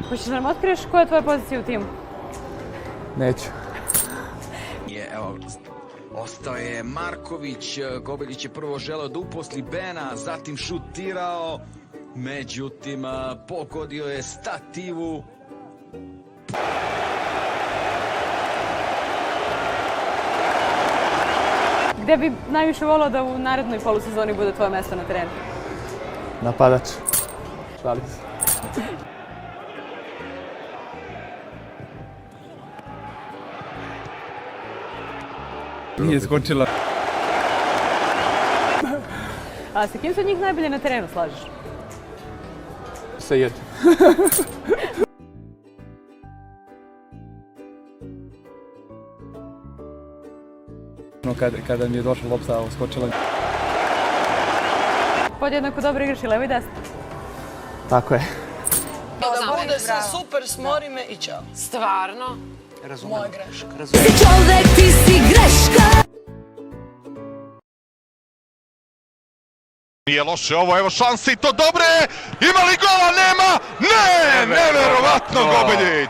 Hoćeš da nam otkriješ koja je tvoja pozicija u timu? Neću. Evo, ostao je Marković, Gobeljić je prvo želeo da uposli Bena, zatim šutirao, međutim pogodio je stativu. Gde bi najviše volao da u narednoj polusezoni bude tvoje mesto na terenu? Napadač. Šalim se. Nije skočila. A sa kim se od njih najbolje na terenu slažeš? Sa jednim. Kada mi je došla lopta, skočila. Podjednako dobro igraš i levo i desno. Tako je. Da bude sve super, smori me i ćao. Stvarno? Moja greška. Čovek, ti si greška. Nije loše ovo, evo šanse i to dobre! Ima li gola? Nema! Ne! Neverovatno Gobeljić!